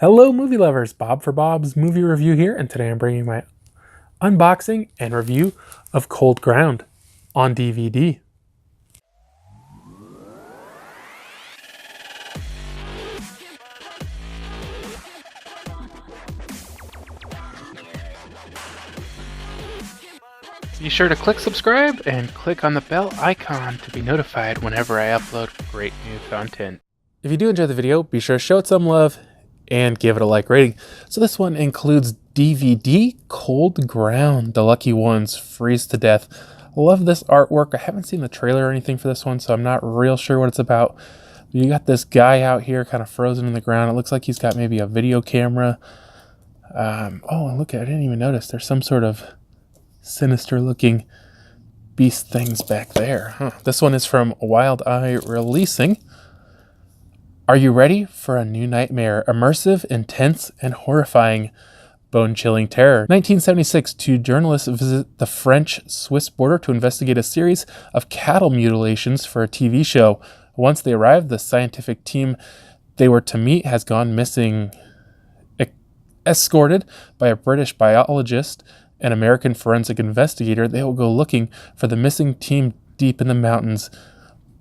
Hello movie lovers, Bob for Bob's Movie Review here, and today I'm bringing my unboxing and review of Cold Ground on DVD. Be sure to click subscribe and click on the bell icon to be notified whenever I upload great new content. If you do enjoy the video, be sure to show it some love and give it a like rating. So this one includes DVD Cold Ground. The lucky ones freeze to death. Love this artwork. I haven't seen the trailer or anything for this one, so I'm not real sure what it's about. You got this guy out here kind of frozen in the ground. It looks like he's got maybe a video camera. Oh, look, I didn't even notice. There's some sort of sinister looking beast things back there. This one is from Wild Eye Releasing. Are you ready for a new nightmare? Immersive, intense, and horrifying bone-chilling terror. 1976, two journalists visit the French-Swiss border to investigate a series of cattle mutilations for a TV show. Once they arrive, the scientific team they were to meet has gone missing. Escorted by a British biologist and American forensic investigator, they will go looking for the missing team deep in the mountains,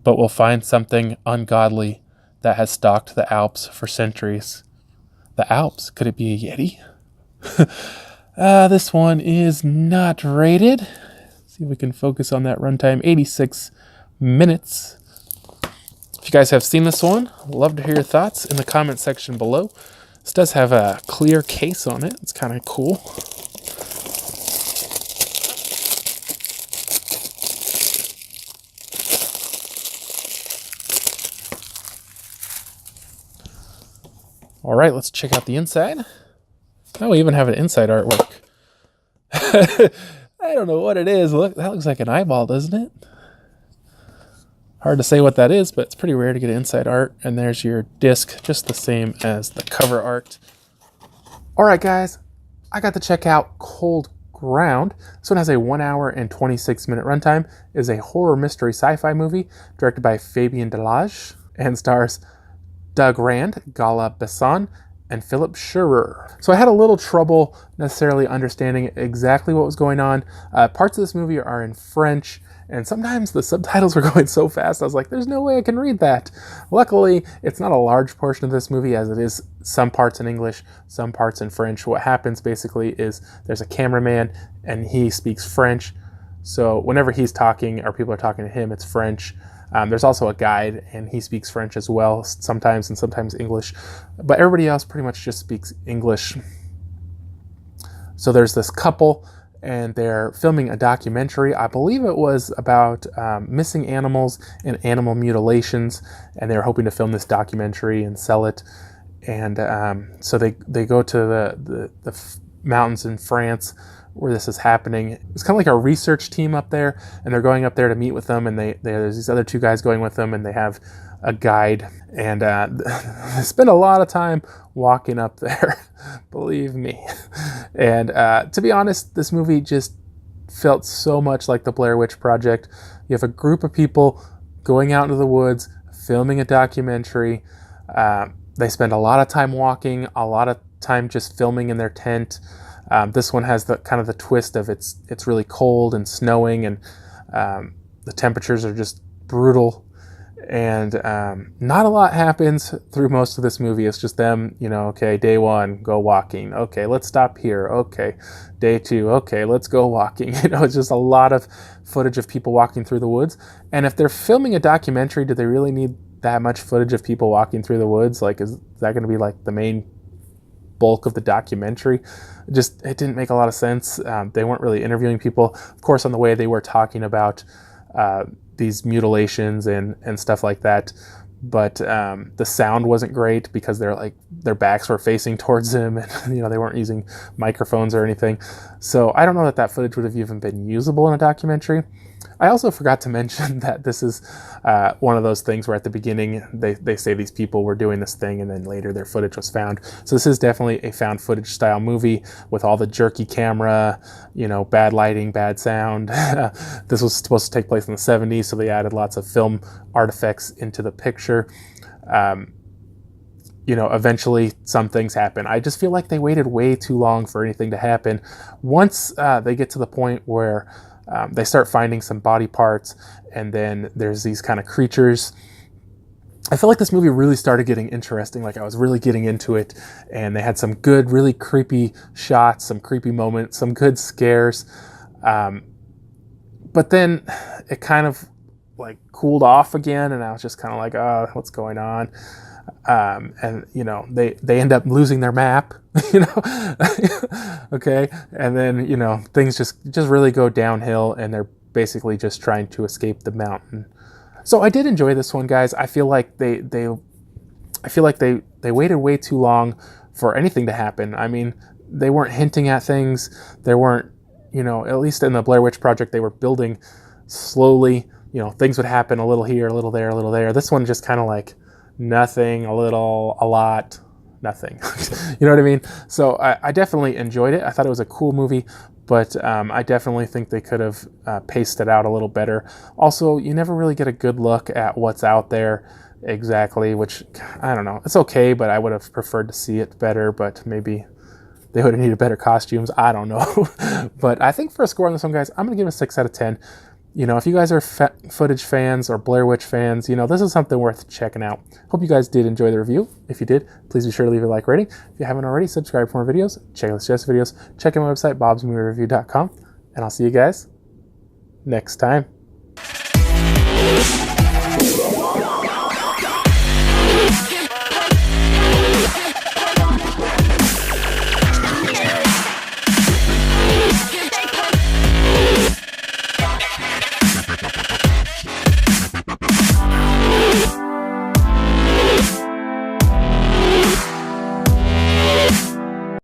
but will find something ungodly that has stalked the Alps for centuries. The Alps? Could it be a Yeti? This one is not rated. Let's see if we can focus on that runtime. 86 minutes. If you guys have seen this one, I'd love to hear your thoughts in the comment section below. This does have a clear case on it. It's kind of cool. All right, let's check out the inside. Oh, we even have an inside artwork. I don't know what it is. Look, that looks like an eyeball, doesn't it? Hard to say what that is, but it's pretty rare to get inside art. And there's your disc, just the same as the cover art. All right, guys, I got to check out Cold Ground. This one has a 1 hour and 26 minute runtime. It is a horror mystery sci-fi movie directed by Fabien Delage and stars Doug Rand, Gala, Besson, and Philip Schurer. So I had a little trouble necessarily understanding exactly what was going on. Parts of this movie are in French, and sometimes the subtitles were going so fast, I was like, there's no way I can read that. Luckily, it's not a large portion of this movie, as it is some parts in English, some parts in French. What happens basically is there's a cameraman, and he speaks French. So whenever he's talking, or people are talking to him, it's French. There's also a guide, and he speaks French as well, sometimes, and sometimes English. But everybody else pretty much just speaks English. So there's this couple, and they're filming a documentary. I believe it was about missing animals and animal mutilations, and they're hoping to film this documentary and sell it. And so they go to the mountains in France where this is happening. It's kind of like a research team up there, and they're going up there to meet with them, and there's these other two guys going with them, and they have a guide, and they spend a lot of time walking up there, believe me. And to be honest, this movie just felt so much like the Blair Witch Project. You have a group of people going out into the woods, filming a documentary. They spend a lot of time walking, a lot of time just filming in their tent. This one has the kind of the twist of it's really cold and snowing, and the temperatures are just brutal, and not a lot happens through most of this movie. It's just them, okay, day one, go walking. Okay, let's stop here. Okay, day two. Okay, let's go walking. It's just a lot of footage of people walking through the woods. And if they're filming a documentary, do they really need that much footage of people walking through the woods? Like, is that going to be like the main bulk of the documentary? It didn't make a lot of sense. They weren't really interviewing people. Of course, on the way they were talking about these mutilations and stuff like that, but the sound wasn't great because their backs were facing towards them, and they weren't using microphones or anything. So I don't know that footage would have even been usable in a documentary. I also forgot to mention that this is one of those things where at the beginning they say these people were doing this thing, and then later their footage was found. So this is definitely a found footage style movie with all the jerky camera, bad lighting, bad sound. This was supposed to take place in the 70s, so they added lots of film artifacts into the picture. you know, eventually some things happen. I just feel like they waited way too long for anything to happen. Once they get to the point where they start finding some body parts, and then there's these kind of creatures, I feel like this movie really started getting interesting. Like I was really getting into it, and they had some good, really creepy shots, some creepy moments, some good scares. But then it kind of like cooled off again, and I was just kind of like, oh, what's going on? And you know, they end up losing their map, you know, okay. And then, you know, things just really go downhill, and they're basically just trying to escape the mountain. So I did enjoy this one, guys. I feel like they waited way too long for anything to happen. I mean, they weren't hinting at things. They weren't, you know, at least in the Blair Witch Project, they were building slowly. You know, things would happen a little here, a little there, a little there. This one just kind of like nothing, a little, a lot, nothing. You know what I mean? So I definitely enjoyed it. I thought it was a cool movie, but I definitely think they could have paced it out a little better. Also, you never really get a good look at what's out there exactly, which, I don't know. It's okay, but I would have preferred to see it better, but maybe they would have needed better costumes. I don't know. But I think for a score on this one, guys, I'm going to give it a 6 out of 10. You know, if you guys are footage fans or Blair Witch fans, you know, this is something worth checking out. Hope you guys did enjoy the review. If you did, please be sure to leave a like rating. If you haven't already, subscribe for more videos. Check out the suggested videos. Check out my website, BOBSMOVIEREVIEW.com. And I'll see you guys next time.